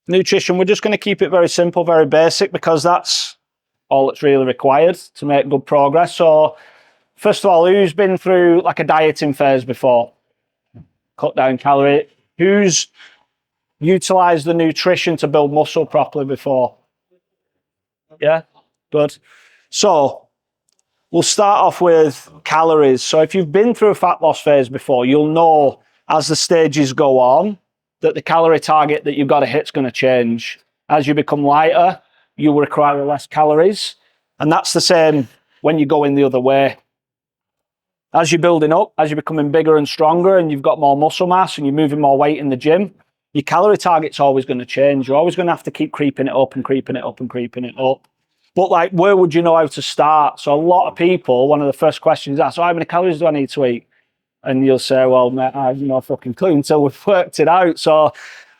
nutrition, we're just going to keep it very simple, very basic, because that's all that's really required to make good progress. So first of all, who's been through like a dieting phase before? Cut down calorie. Who's utilised the nutrition to build muscle properly before? Yeah, good. So we'll start off with calories. So if you've been through a fat loss phase before, you'll know as the stages go on that the calorie target that you've got to hit is going to change. As you become lighter, you require less calories. And that's the same when you go in the other way. As you're building up, as you're becoming bigger and stronger and you've got more muscle mass and you're moving more weight in the gym, your calorie target's always going to change. You're always going to have to keep creeping it up and creeping it up and creeping it up. But like, where would you know how to start? So a lot of people, one of the first questions is, so how many calories do I need to eat? And you'll say, well, mate, I have no fucking clue until we've worked it out. So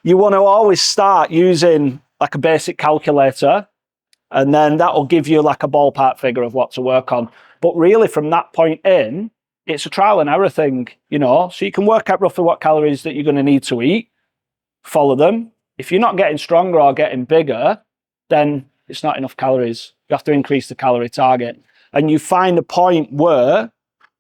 you want to always start using like a basic calculator, and then that will give you like a ballpark figure of what to work on. But really from that point in, it's a trial and error thing, you know, so you can work out roughly what calories that you're going to need to eat, follow them. If you're not getting stronger or getting bigger, then it's not enough calories. You have to increase the calorie target. And you find a point where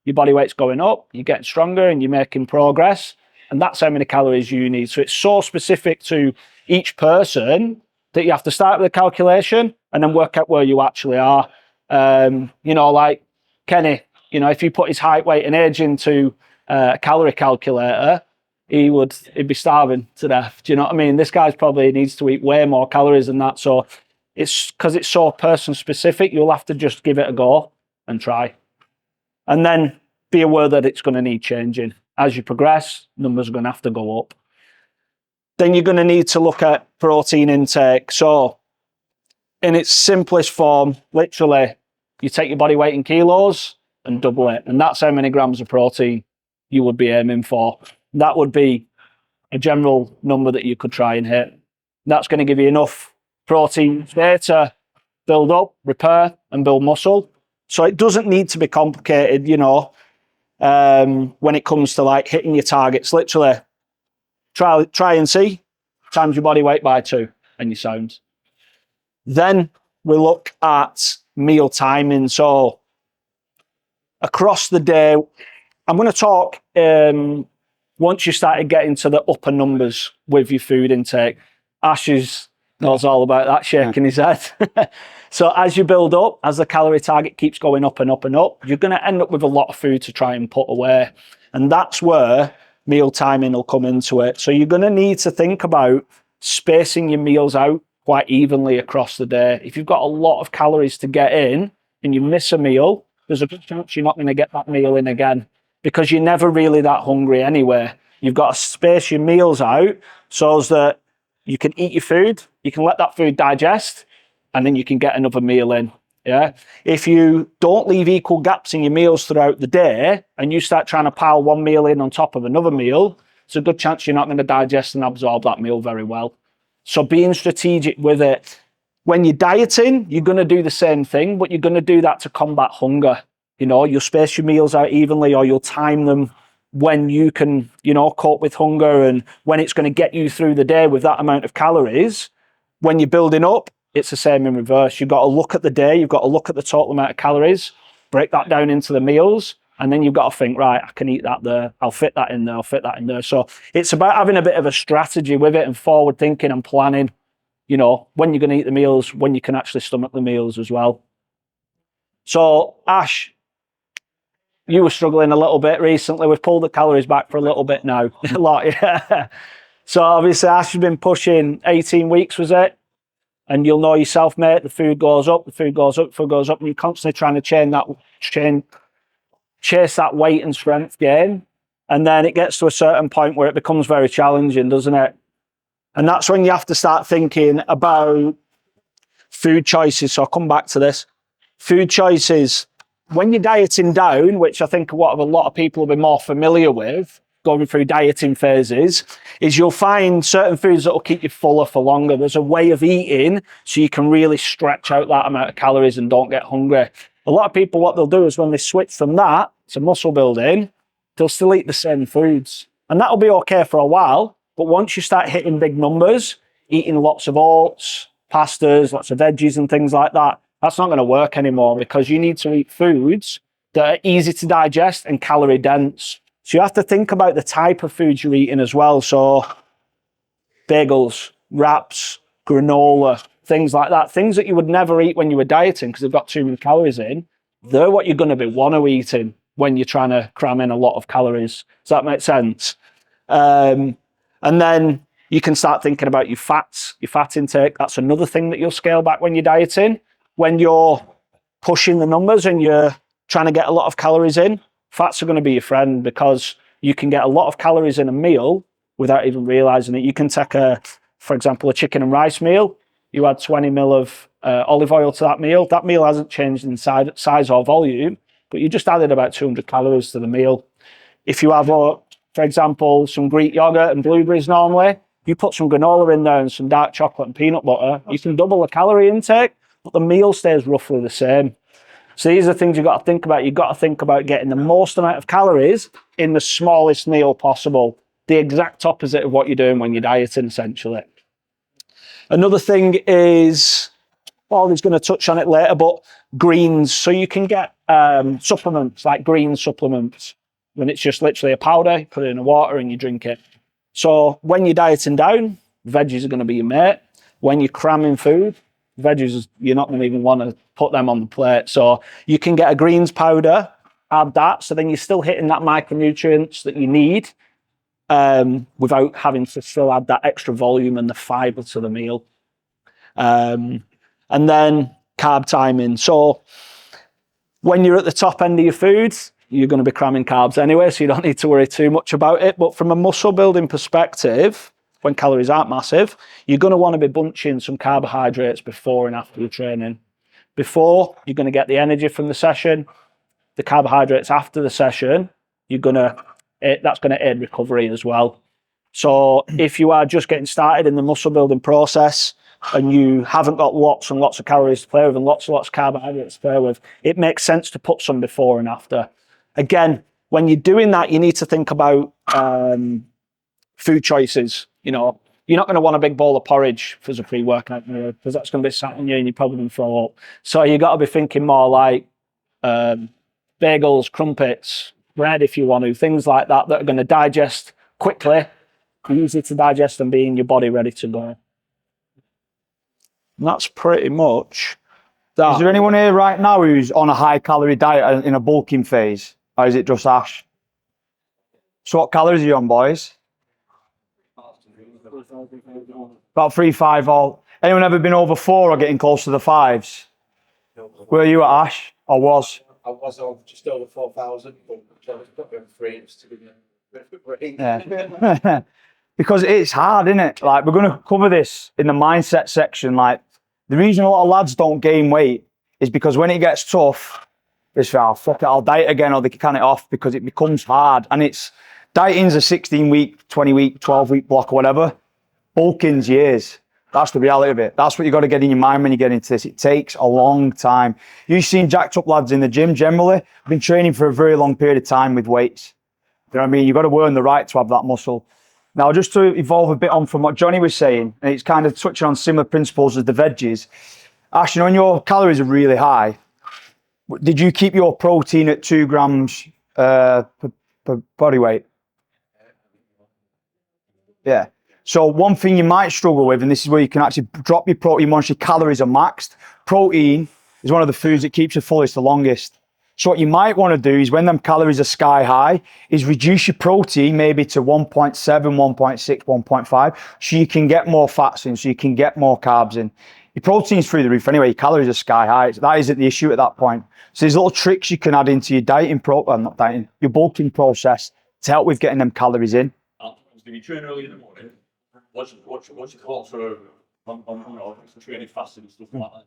your body weight's going up, you're getting stronger and you're making progress. And that's how many calories you need. So it's so specific to each person that you have to start with a calculation and then work out where you actually are. You know, like Kenny, you know, if you put his height, weight and age into a calorie calculator, he'd be starving to death. Do you know what I mean? This guy's probably needs to eat way more calories than that. So it's because it's so person specific, you'll have to just give it a go and try. And then be aware that it's going to need changing. As you progress, numbers are going to have to go up. Then you're going to need to look at protein intake. So in its simplest form, literally, you take your body weight in kilos and double it. And that's how many grams of protein you would be aiming for. That would be a general number that you could try and hit. That's going to give you enough protein there to build up, repair, and build muscle. So it doesn't need to be complicated, you know, when it comes to like hitting your targets. Literally, try and see, times your body weight by 2 and you're sound. Then we look at meal timing. So across the day, I'm going to talk once you started getting to the upper numbers with your food intake. Ash knows all about that, shaking his head. So as you build up, as the calorie target keeps going up and up and up, you're going to end up with a lot of food to try and put away. And that's where meal timing will come into it. So you're going to need to think about spacing your meals out quite evenly across the day. If you've got a lot of calories to get in and you miss a meal, there's a good chance you're not going to get that meal in again because you're never really that hungry anyway. You've got to space your meals out so that you can eat your food, you can let that food digest, and then you can get another meal in. Yeah. If you don't leave equal gaps in your meals throughout the day and you start trying to pile one meal in on top of another meal, it's a good chance you're not going to digest and absorb that meal very well. So being strategic with it. When you're dieting, you're going to do the same thing, but you're going to do that to combat hunger. You know, you'll space your meals out evenly, or you'll time them when you can, you know, cope with hunger and when it's going to get you through the day with that amount of calories. When you're building up, it's the same in reverse. You've got to look at the day, you've got to look at the total amount of calories, break that down into the meals, and then you've got to think, right, I can eat that there, I'll fit that in there, I'll fit that in there. So it's about having a bit of a strategy with it and forward thinking and planning, you know, when you're going to eat the meals, when you can actually stomach the meals as well. So Ash, you were struggling a little bit recently. We've pulled the calories back for a little bit now. A lot, yeah. So obviously Ash has been pushing 18 weeks, was it? And you'll know yourself, mate, the food goes up, the food goes up, the food goes up, and you're constantly trying to chase that weight and strength gain. And then it gets to a certain point where it becomes very challenging, doesn't it? And that's when you have to start thinking about food choices. So I'll come back to this. Food choices. When you're dieting down, which I think what a lot of people will be more familiar with, going through dieting phases, is you'll find certain foods that will keep you fuller for longer. There's a way of eating so you can really stretch out that amount of calories and don't get hungry. A lot of people, what they'll do is when they switch from that to muscle building, they'll still eat the same foods. And that'll be okay for a while, but once you start hitting big numbers, eating lots of oats, pastas, lots of veggies and things like that, that's not going to work anymore, because you need to eat foods that are easy to digest and calorie dense. So you have to think about the type of foods you're eating as well. So bagels, wraps, granola, things like that, things that you would never eat when you were dieting because they've got too many calories in, they're what you're going to want to eating when you're trying to cram in a lot of calories. Does that make sense? And then you can start thinking about your fat intake. That's another thing that you'll scale back when you're dieting. When you're pushing the numbers and you're trying to get a lot of calories in, fats are going to be your friend, because you can get a lot of calories in a meal without even realizing it. You can take for example, a chicken and rice meal. You add 20 ml of olive oil to that meal. That meal hasn't changed in size or volume, but you just added about 200 calories to the meal. If you have, for example, some Greek yogurt and blueberries normally, you put some granola in there and some dark chocolate and peanut butter, you can double the calorie intake, but the meal stays roughly the same. So these are things you've got to think about. You've got to think about getting the most amount of calories in the smallest meal possible. The exact opposite of what you're doing when you're dieting, essentially. Another thing is, well, he's going to touch on it later, but greens. So you can get supplements, like green supplements, when it's just literally a powder, you put it in the water and you drink it. So when you're dieting down, veggies are going to be your mate. When you're cramming food, veggies, you're not going to even want to put them on the plate. So you can get a greens powder, add that, so then you're still hitting that micronutrients that you need, without having to still add that extra volume and the fiber to the meal. And then carb timing. So when you're at the top end of your foods, you're going to be cramming carbs anyway, so you don't need to worry too much about it. But from a muscle building perspective, when calories aren't massive, you're going to want to be bunching some carbohydrates before and after your training. Before, you're going to get the energy from the session. The carbohydrates after the session, that's going to aid recovery as well. So if you are just getting started in the muscle building process and you haven't got lots and lots of calories to play with and lots of carbohydrates to play with, it makes sense to put some before and after. Again, when you're doing that, you need to think about food choices. You know, you're not going to want a big bowl of porridge as a pre-workout meal, because that's going to be sat on you and you're probably going to throw up. So you got to be thinking more like bagels, crumpets, bread if you want to, things like that that are going to digest quickly, easy to digest, and be in your body ready to go. And that's pretty much that. Is there anyone here right now who's on a high calorie diet in a bulking phase, or is it just Ash? So what calories are you on, boys? About 3-5 all. Anyone ever been over 4 or getting close to the 5s? Were you at Ash, or was? I was on just over 4,000, but I was put in 3 to give me a range. Yeah. Because it's hard, isn't it? Like, we're going to cover this in the mindset section. Like, the reason a lot of lads don't gain weight is because when it gets tough, it's like, oh, fuck it, I'll diet again, or they can it off, because it becomes hard. And dieting's a 16-week, 20-week, 12-week block or whatever. Bulking's years. That's the reality of it. That's what you got to get in your mind when you get into this. It takes a long time. You've seen jacked up lads in the gym generally been training for a very long period of time with weights. You know what I mean? You've got to earn the right to have that muscle. Now, just to evolve a bit on from what Johnny was saying, and it's kind of touching on similar principles as the veggies. Ash, you know, when your calories are really high, did you keep your protein at 2 grams per body weight? Yeah. So one thing you might struggle with, and this is where you can actually drop your protein once your calories are maxed. Protein is one of the foods that keeps you fullest the longest. So what you might want to do is, when them calories are sky high, is reduce your protein maybe to 1.7, 1.6, 1.5, so you can get more fats in, so you can get more carbs in. Your protein's through the roof anyway, your calories are sky high. That isn't the issue at that point. So there's little tricks you can add into your your bulking process to help with getting them calories in. Do you train early in the morning? What's your thoughts for on training fasting and stuff like that?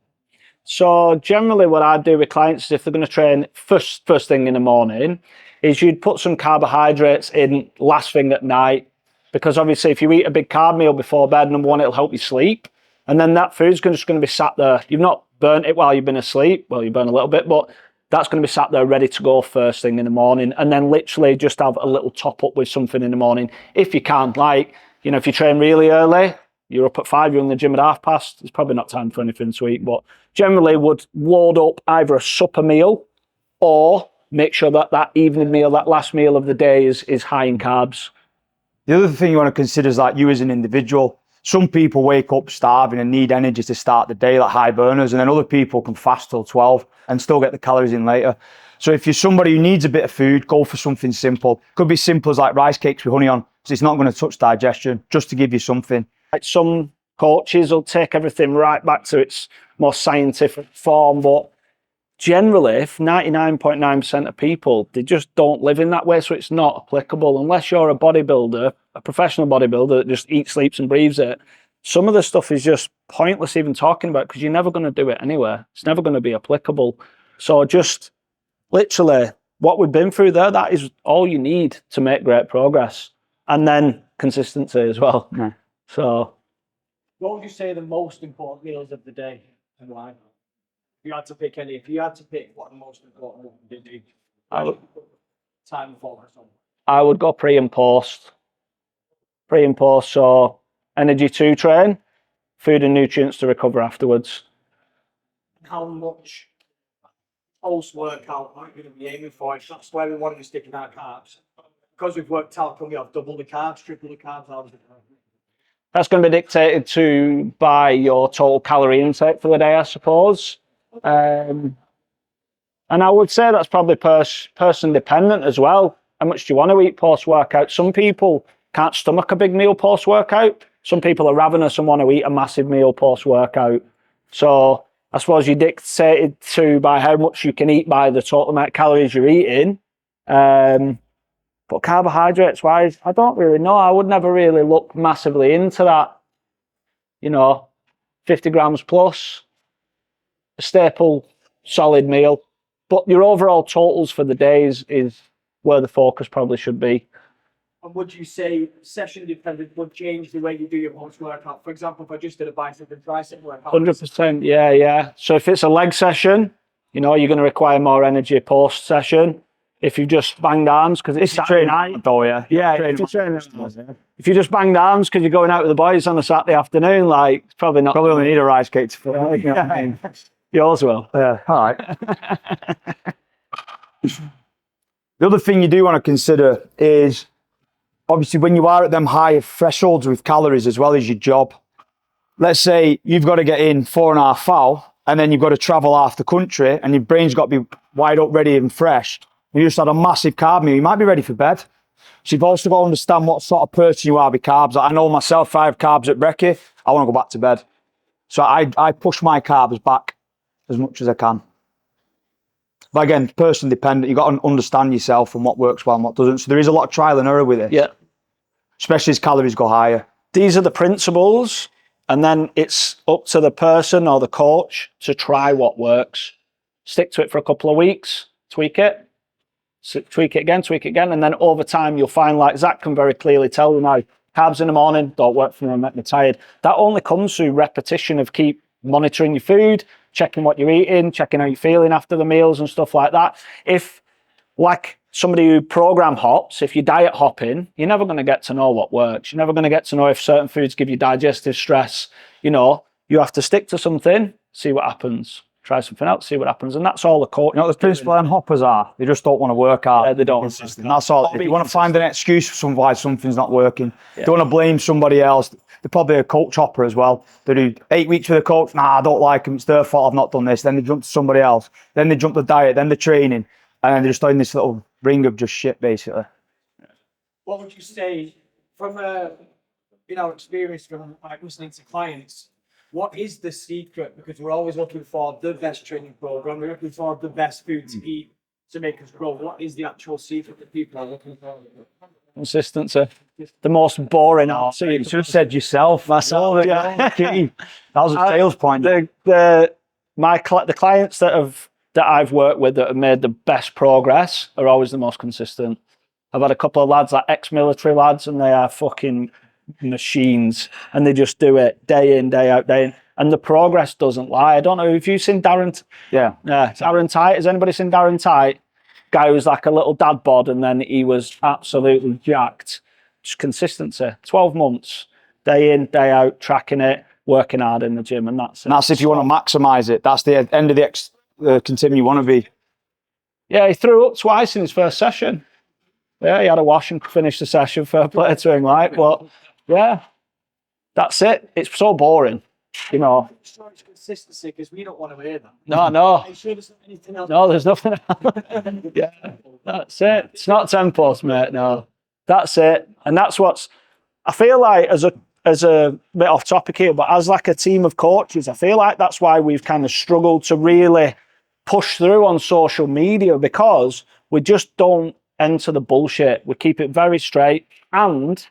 So generally what I do with clients is, if they're going to train first thing in the morning, is you'd put some carbohydrates in last thing at night, because obviously if you eat a big carb meal before bed, number one, it'll help you sleep, and then that food's just going to be sat there. You've not burnt it while you've been asleep. Well, you burn a little bit, but that's going to be sat there ready to go first thing in the morning, and then literally just have a little top up with something in the morning if you can. Like, you know, if you train really early, you're up at 5, you're in the gym at past, it's probably not time for anything to eat, but generally would load up either a supper meal or make sure that that evening meal, that last meal of the day is high in carbs. The other thing you want to consider is like you as an individual. Some people wake up starving and need energy to start the day, like high burners, and then other people can fast till 12 and still get the calories in later. So if you're somebody who needs a bit of food, go for something simple. Could be simple as like rice cakes with honey on, because it's not going to touch digestion, just to give you something. Like some coaches will take everything right back to its more scientific form, but generally, 99.9% of people, they just don't live in that way, so it's not applicable unless you're a bodybuilder, a professional bodybuilder that just eats, sleeps and breathes it. Some of the stuff is just pointless even talking about because you're never going to do it anyway. It's never going to be applicable. So just literally what we've been through there, that is all you need to make great progress. And then consistency as well. Yeah. So What would you say are the most important meals of the day and why? If you had to pick any, if you had to pick what the most important one would be, time and focus on. I would go pre and post. Pre and post, so energy to train, food and nutrients to recover afterwards. How much post-workout are you going to be aiming for? If that's where we want to be sticking our carbs. Because we've worked out, can we have double the carbs, triple the carbs? That's going to be dictated to by your total calorie intake for the day, I suppose. And I would say that's probably person dependent as well. How much do you want to eat post-workout? Some people can't stomach a big meal post-workout. Some people are ravenous and want to eat a massive meal post-workout. So I suppose you're dictated to by how much you can eat by the total amount of calories you're eating. But carbohydrates wise, I don't really know. I would never really look massively into that. 50 grams plus, a staple solid meal. But your overall totals for the days is where the focus probably should be. And would you say session dependent would change the way you do your post-workout? For example, if I just did a bicep and tricep workout. 100%, yeah. So if it's a leg session, you're going to require more energy post-session. If you just banged arms, because it's Saturday night. Oh, yeah. If you just banged arms because you're going out with the boys on a Saturday afternoon, like, it's probably not. Probably only need a rice cake to fill it. You know what I mean? Yours will. Yeah, all right. The other thing you do want to consider is, obviously, when you are at them higher thresholds with calories as well as your job, let's say you've got to get in 4.5 hours and then you've got to travel half the country and your brain's got to be wide up, ready and fresh. You just had a massive carb meal, you might be ready for bed. So you've also got to understand what sort of person you are with carbs. I know myself, if I have carbs at brekkie, I want to go back to bed. So I push my carbs back as much as I can. But again, person dependent, you've got to understand yourself and what works well and what doesn't. So there is a lot of trial and error with it. Yeah. Especially as calories go higher. These are the principles, and then it's up to the person or the coach to try what works. Stick to it for a couple of weeks, tweak it again, and then over time you'll find, like Zach can very clearly tell now, carbs in the morning don't work for me, make me tired. That only comes through repetition of keep monitoring your food, checking what you're eating, checking how you're feeling after the meals and stuff like that. If, like somebody who program hops, if you diet hopping, you're never going to get to know what works. You're never going to get to know if certain foods give you digestive stress. You have to stick to something, see what happens. Try something else, see what happens. And that's all the coach. The principle on hoppers are, they just don't want to work out. Yeah, they don't. Consistent. That's all. If you want to find an excuse for why something's not working, don't want to blame somebody else. They're probably a coach hopper as well. They do 8 weeks with a coach. Nah, I don't like them. It's their fault I've not done this. Then they jump to somebody else. Then they jump the diet. Then the training. And then they're just in this little ring of just shit, basically. What would you say from experience from listening to clients? What is the secret? Because we're always looking for the best training program. We're looking for the best food to eat to make us grow. What is the actual secret that people are looking for? Consistency. The most boring answer. You should have said yourself. Myself, yeah. That was a sales point. The clients that I've worked with that have made the best progress are always the most consistent. I've had a couple of lads, like ex-military lads, and they are fucking machines, and they just do it day in, day out, day in, and the progress doesn't lie. I don't know if you've seen Darren. Darren Tite. Has anybody seen Darren Tite? Guy was like a little dad bod, and then he was absolutely jacked. Just consistency. 12 months. day in, day out, tracking it, working hard in the gym, and that's it. And that's if you want to maximise it. That's the end of the continuum you want to be. Yeah, he threw up twice in his first session. Yeah, he had a wash and finished the session. Fair play to him, like, but yeah, that's it. It's so boring, you know. It's consistency because we don't want to hear that. No. Are you sure there's anything else? No, there's nothing else. Yeah, that's it. It's not tempos, mate. No, that's it. And that's what's, I feel like as a bit off topic here, but as like a team of coaches, I feel like that's why we've kind of struggled to really push through on social media, because we just don't enter the bullshit. We keep it very straight. And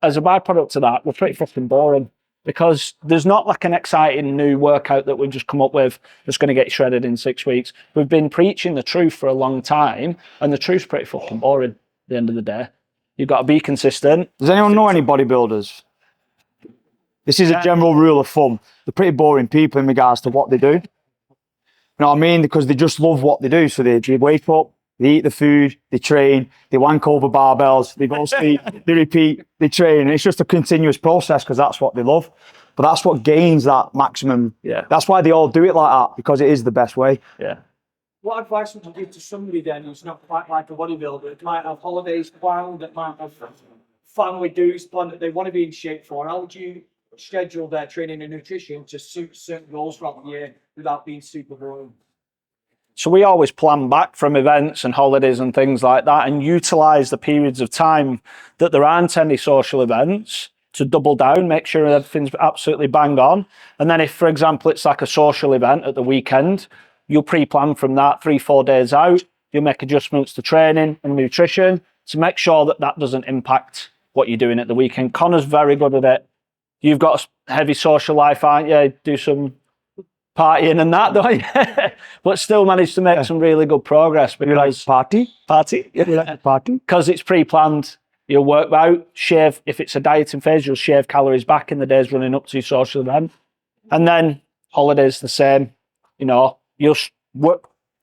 as a byproduct of that, we're pretty fucking boring, because there's not like an exciting new workout that we've just come up with that's going to get shredded in 6 weeks. We've been preaching the truth for a long time, and the truth's pretty fucking boring at the end of the day. You've got to be consistent. Does anyone know any bodybuilders? This is a general rule of thumb. They're pretty boring people in regards to what they do. You know what I mean? Because they just love what they do. So they wake up, they eat the food, they train, they wank over barbells, they go sleep, they repeat, they train. And it's just a continuous process because that's what they love. But that's what gains that maximum. Yeah. That's why they all do it like that, because it is the best way. Yeah. What advice would you give to somebody then who's not quite like a bodybuilder? That might have holidays planned, that might have family dues planned that they want to be in shape for. How would you schedule their training and nutrition to suit certain goals throughout the year without being super boring? So we always plan back from events and holidays and things like that, and utilise the periods of time that there aren't any social events to double down, make sure everything's absolutely bang on. And then if, for example, it's like a social event at the weekend, you'll pre-plan from that 3-4 days out. You'll make adjustments to training and nutrition to make sure that that doesn't impact what you're doing at the weekend. Connor's very good at it. You've got a heavy social life, aren't you? Do some partying and that, don't you? But still managed to make some really good progress. Because You like party? Yeah. You like party? Because it's pre-planned. You'll work out, shave, if it's a dieting phase, you'll shave calories back in the days running up to your social event. And then holidays the same. You know, you'll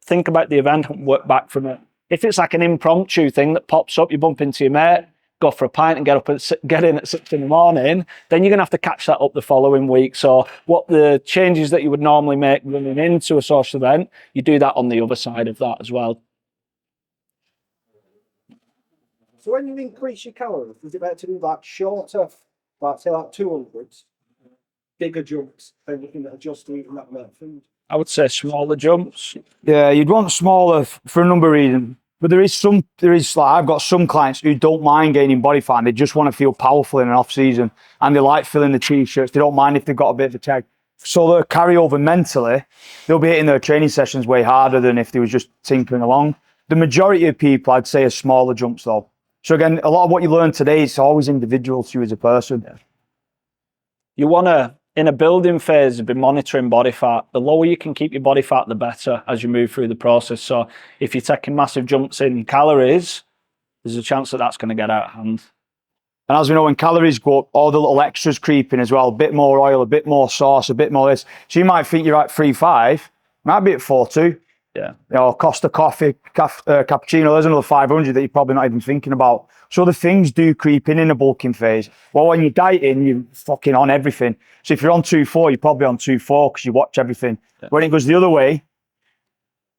think about the event and work back from it. If it's like an impromptu thing that pops up, you bump into your mate, go for a pint and get in at 6 in the morning, then you're going to have to catch that up the following week. So what the changes that you would normally make running into a social event, you do that on the other side of that as well. So when you increase your calories, is it better to do like shorter, like say like 200s, bigger jumps, than looking at just eating that amount of food? I would say smaller jumps. Yeah, you'd want smaller for a number of reasons. But there is like, I've got some clients who don't mind gaining body fat, and they just want to feel powerful in an off season, and they like filling the t-shirts. They don't mind if they've got a bit of a tag. So the carryover mentally, they'll be hitting their training sessions way harder than if they was just tinkering along. The majority of people, I'd say, are smaller jumps though. So again, a lot of what you learn today is always individual to you as a person. Yeah. You want to, in a building phase, be monitoring body fat. The lower you can keep your body fat, the better as you move through the process. So if you're taking massive jumps in calories, there's a chance that that's going to get out of hand. And as we know, when calories go up, all the little extras creep in as well. A bit more oil, a bit more sauce, a bit more this. So you might think you're at 3.5, might be at 4.2. Yeah. You know, Costa coffee, cappuccino, there's another 500 that you're probably not even thinking about. So the things do creep in a bulking phase. Well, when you're dieting, you're fucking on everything. So if you're on 2.4, you're probably on 2.4 because you watch everything. Yeah. When it goes the other way,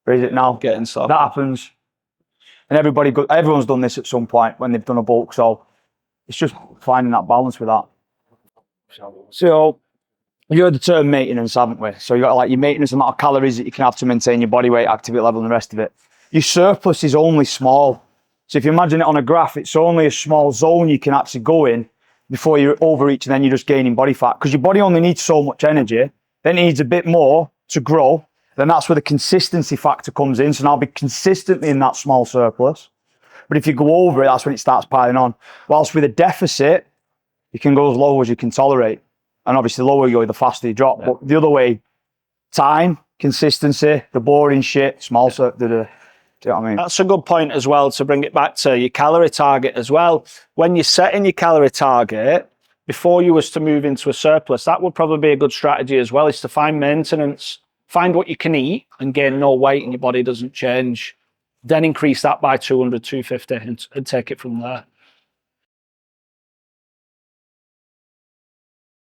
where is it now? Getting soft. That happens. And everyone's done this at some point when they've done a bulk. So it's just finding that balance with that. So you heard the term maintenance, haven't we? So you got like your maintenance amount of calories that you can have to maintain your body weight, activity level, and the rest of it. Your surplus is only small. So if you imagine it on a graph, it's only a small zone you can actually go in before you overreach, and then you're just gaining body fat. Because your body only needs so much energy, then it needs a bit more to grow. Then that's where the consistency factor comes in. So now be consistently in that small surplus. But if you go over it, that's when it starts piling on. Whilst with a deficit, you can go as low as you can tolerate. And obviously, the lower you go, the faster you drop. Yeah. But the other way, time, consistency, the boring shit, small circle. Do you know what I mean? That's a good point as well, to bring it back to your calorie target as well. When you're setting your calorie target, before you was to move into a surplus, that would probably be a good strategy as well, is to find maintenance, find what you can eat and gain no weight and your body doesn't change. Then increase that by 200, 250 and take it from there.